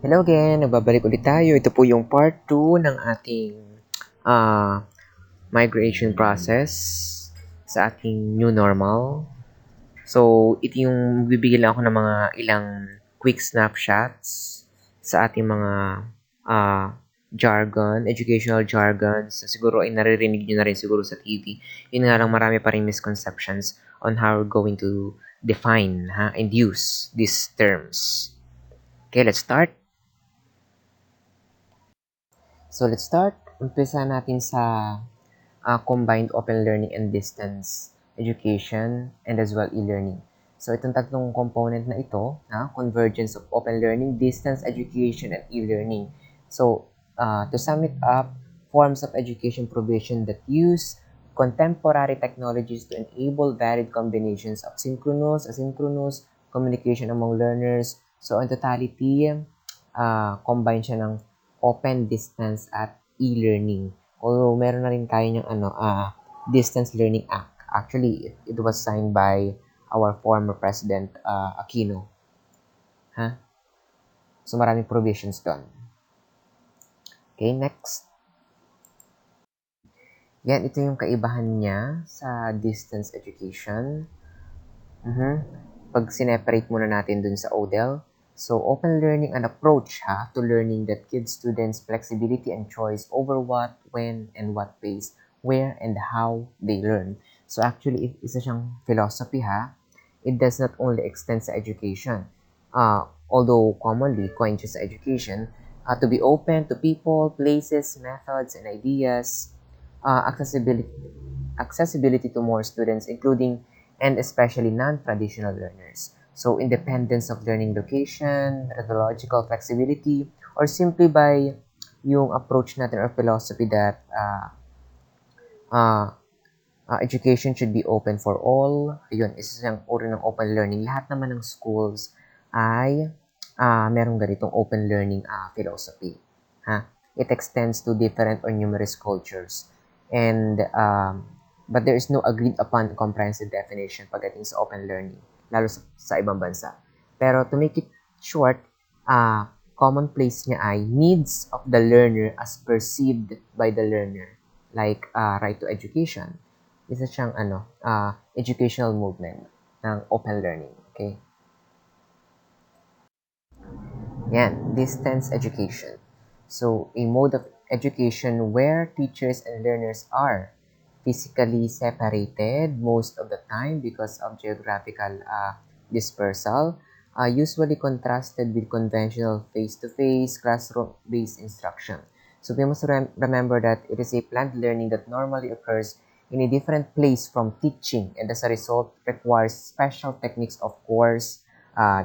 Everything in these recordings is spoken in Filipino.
Hello again, nagbabalik ulit tayo. Ito po yung part 2 ng ating migration process sa ating new normal. So, ito yung bibigyan lang ako ng mga ilang quick snapshots sa ating mga jargon, educational jargons. Siguro ay naririnig nyo na rin siguro sa TV. Yun nga lang, marami pa rin misconceptions on how we're going to define and use these terms. Okay, let's start. So let's start. Umpisa natin sa combined open learning and distance education and as well e-learning. So itong tatlong component na ito, convergence of open learning, distance education, and e-learning. So to sum it up, forms of education provision that use contemporary technologies to enable varied combinations of synchronous, asynchronous communication among learners. So in totality, combine siya ng open, distance, at e-learning. Although meron na rin tayo yung Distance Learning Act. Actually, it was signed by our former President Aquino. So maraming provisions doon. Okay, next. Yan, ito yung kaibahan niya sa distance education. Pag sineparate muna natin dun sa ODEL, so open learning, an approach to learning that gives students flexibility and choice over what, when, and what pace, where, and how they learn. So actually, isa siyang philosophy It does not only extend sa education, although commonly coined sa education, to be open to people, places, methods, and ideas, accessibility to more students, including and especially non-traditional learners. So independence of learning location, methodological flexibility, or simply by yung approach natin or philosophy that education should be open for all. Ayun, isa siyang uri ng open learning. Lahat naman ng schools ay merong ganitong open learning philosophy. It extends to different or numerous cultures. And but there is no agreed upon comprehensive definition pagdating sa open learning, lalo sa ibang bansa. Pero to make it short, commonplace niya ay needs of the learner as perceived by the learner, like right to education. Isa siyang educational movement ng open learning. Okay? Yan, distance education. So, a mode of education where teachers and learners are physically separated most of the time because of geographical dispersal, usually contrasted with conventional face-to-face classroom-based instruction. So we must remember that it is a planned learning that normally occurs in a different place from teaching, and as a result requires special techniques of course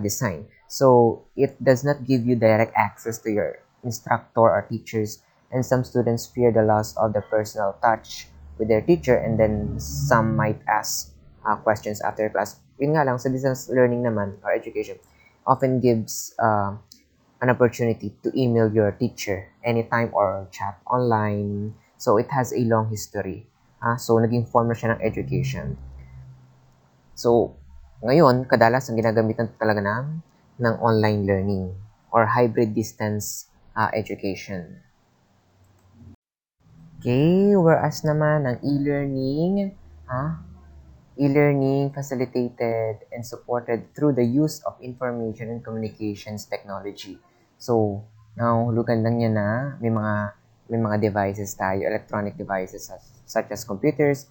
design. So it does not give you direct access to your instructor or teachers, and some students fear the loss of the personal touch with their teacher, and then some might ask questions after class. Yun nga lang, sa distance learning naman, or education, often gives an opportunity to email your teacher anytime or chat online. So, it has a long history. So, naging form na siya ng education. So, ngayon, kadalas ang ginagamitan talaga ng online learning or hybrid distance education. Okay, whereas naman ang e-learning, e-learning facilitated and supported through the use of information and communications technology. So, nahulugan lang niya na may mga devices tayo, electronic devices such as computers,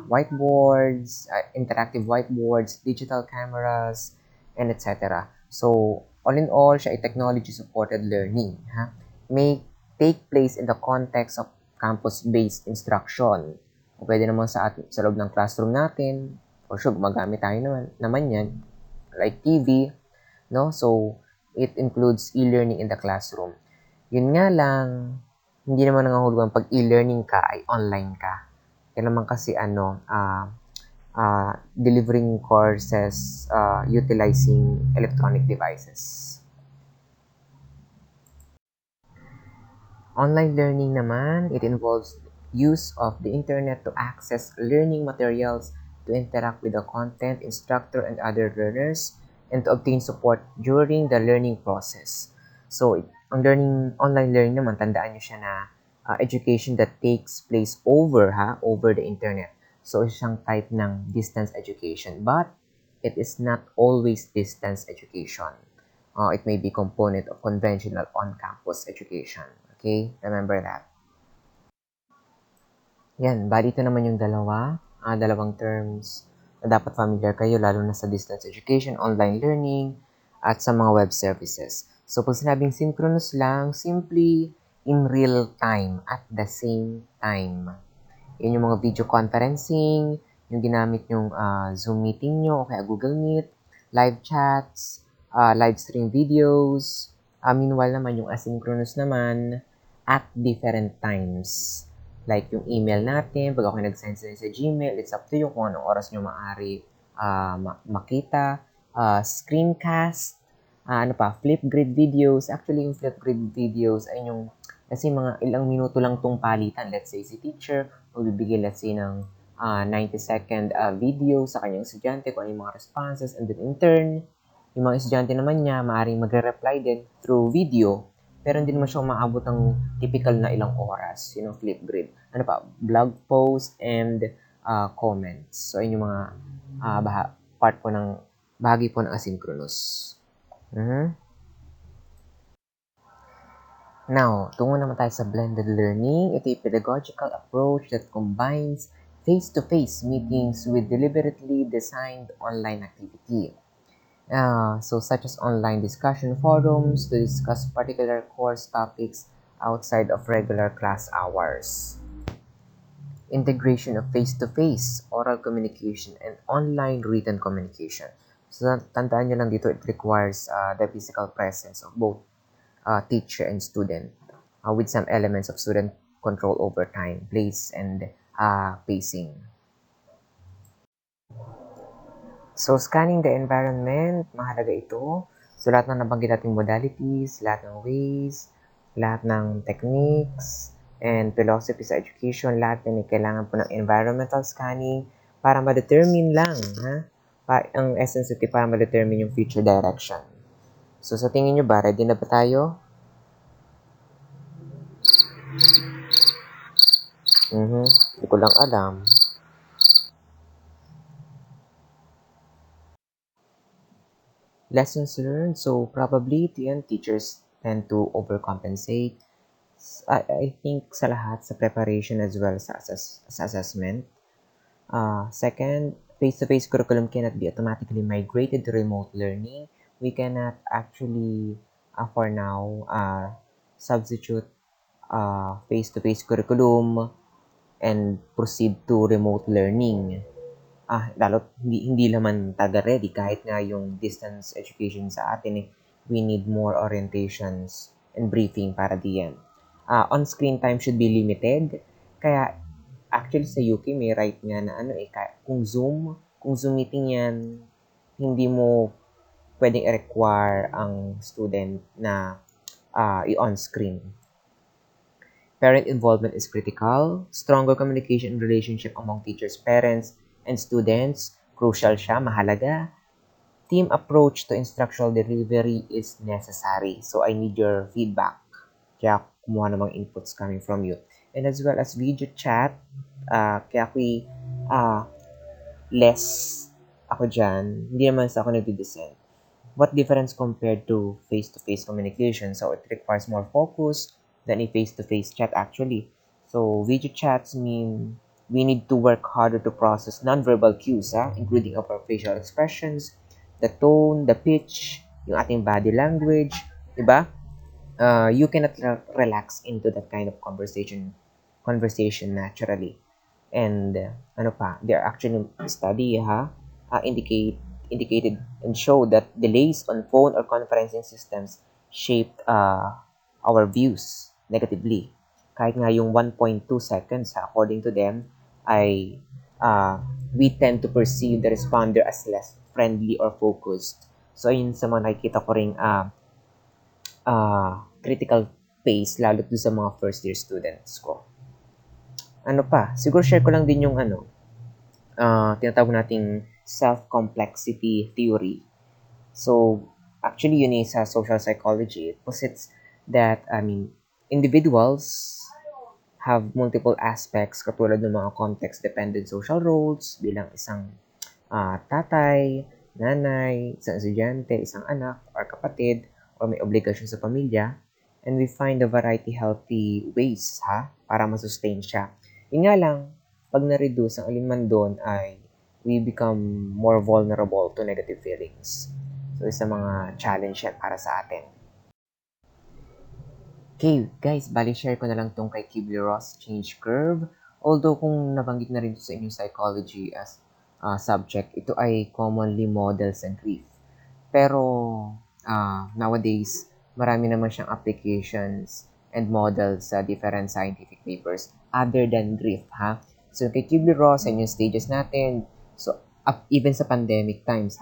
whiteboards, interactive whiteboards, digital cameras, and etc. So, all in all, siya ay technology-supported learning. May take place in the context of campus-based instruction. O pwede naman sa loob ng classroom natin. For sure, gumagamit tayo naman yan. Like TV, no? So, it includes e-learning in the classroom. Yun nga lang, hindi naman nangahulugan pag e-learning ka ay online ka. Yan naman kasi delivering courses utilizing electronic devices. Online learning naman, it involves use of the internet to access learning materials, to interact with the content, instructor, and other learners, and to obtain support during the learning process. So, ang online learning naman, tandaan nyo siya na education that takes place over the internet. So, isang type ng distance education. But, it is not always distance education. It may be component of conventional on-campus education. Okay? Remember that. Yan, bali ito naman yung dalawang terms na dapat familiar kayo lalo na sa distance education, online learning, at sa mga web services. So, pag sinabing synchronous lang, simply in real time at the same time. Yan yung mga video conferencing, yung ginamit yung Zoom meeting nyo o kaya Google Meet, live chats, live stream videos. Meanwhile naman, yung asynchronous naman, at different times. Like yung email natin, pag ako nag-send sa Gmail, it's up to you kung anong oras nyo maaari makita. Screencast, ano pa, flip grid videos. Actually, yung flip grid videos ay yung kasi mga ilang minuto lang tong palitan. Let's say si teacher magbibigay let's say ng 90-second video sa kanyang estudyante kung ano yung mga responses, and then in turn, yung mga estudyante naman niya maaaring magre-reply din through video, pero hindi naman siya umaabot ng typical na ilang oras, flip grid. Ano pa, blog post and comments. So, yun yung mga bahagi po ng asynchronous. Now, tungo naman tayo sa blended learning. Ito yung pedagogical approach that combines face-to-face meetings with deliberately designed online activity. So such as online discussion forums to discuss particular course topics outside of regular class hours. Integration of face-to-face, oral communication, and online written communication. So tandaan nyo lang dito, it requires the physical presence of both teacher and student with some elements of student control over time, place, and pacing. So, scanning the environment, mahalaga ito. So, lahat ng nabanggit nating modalities, lahat ng ways, lahat ng techniques, and philosophy sa education, lahat yan ay kailangan po ng environmental scanning para ma-determine lang, ang essence ito para ma-determine yung future direction. So, sa tingin nyo ba, ready na ba tayo? Hindi ko lang alam. Lessons learned. So, probably, teachers tend to overcompensate. I think sa lahat, sa preparation as well sa assessment. Second, face-to-face curriculum cannot be automatically migrated to remote learning. We cannot actually, for now, substitute face-to-face curriculum and proceed to remote learning. Lalo hindi naman taga-ready kahit nga yung distance education sa atin we need more orientations and briefing para diyan. On-screen time should be limited. Kaya actually sa UK may right nga na kung Zoom meeting yan, hindi mo pwedeng i-require ang student na i-on-screen. Parent involvement is critical. Stronger communication and relationship among teachers, parents, and students, crucial siya, mahalaga. Team approach to instructional delivery is necessary. So, I need your feedback. Kaya kumuha namang inputs coming from you. And as well as video chat, kaya ako'y less ako dyan. Hindi naman sa ako nagdi-dissent. What difference compared to face-to-face communication? So, it requires more focus than a face-to-face chat actually. So, video chats mean we need to work harder to process non-verbal cues, including our facial expressions, the tone, the pitch, yung ating body language, diba? You cannot relax into that kind of conversation naturally. And there are actually study indicated and show that delays on phone or conferencing systems shaped our views negatively. Kahit nga yung 1.2 seconds, according to them, ay we tend to perceive the responder as less friendly or focused. So, yun sa mga nakikita ko ring critical pace, lalo doon sa mga first year students ko. Siguro share ko lang din yung tinatawag nating self-complexity theory. So, Actually, yun is sa social psychology. It posits that, individuals have multiple aspects katulad ng mga context-dependent social roles bilang isang tatay, nanay, isang estudyante, isang anak, or kapatid, or may obligasyon sa pamilya. And we find a variety healthy ways para masustain siya. Yun nga lang, pag na-reduce ang alinman doon ay we become more vulnerable to negative feelings. So, isa mga challenge yan para sa atin. Okay, guys, bali share ko na lang tong kay Kubler-Ross change curve. Although kung nabanggit na rin ito sa inyong psychology as subject, ito ay commonly model sa grief. Pero nowadays, marami naman siyang applications and models sa different scientific papers other than grief, So kay Kubler-Ross and yung stages natin, so even sa pandemic times,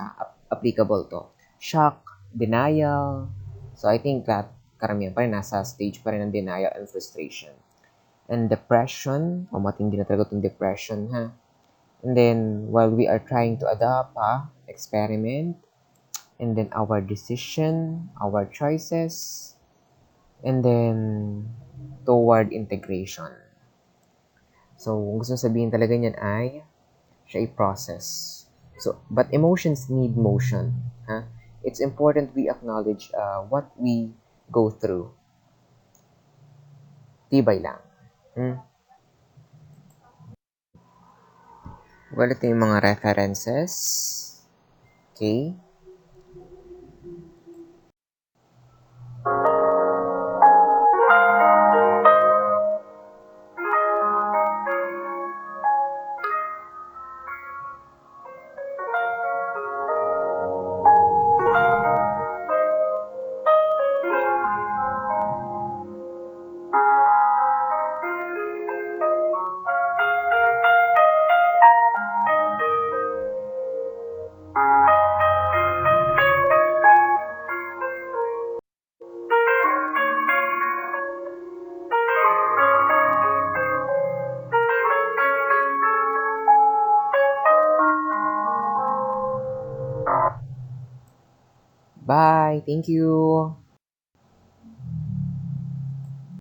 applicable to. Shock, denial. So I think that karamihan pa rin nasa stage pa rin ng denial and frustration. And depression, matindi na talaga itong depression, And then, while we are trying to adapt, experiment, and then our decision, our choices, and then toward integration. So, kung gusto sabihin talaga niyan ay siya i-process. So, but emotions need motion. It's important we acknowledge what we go through. Tibay lang. Well, ito yung mga references. Okay. Bye. Thank you.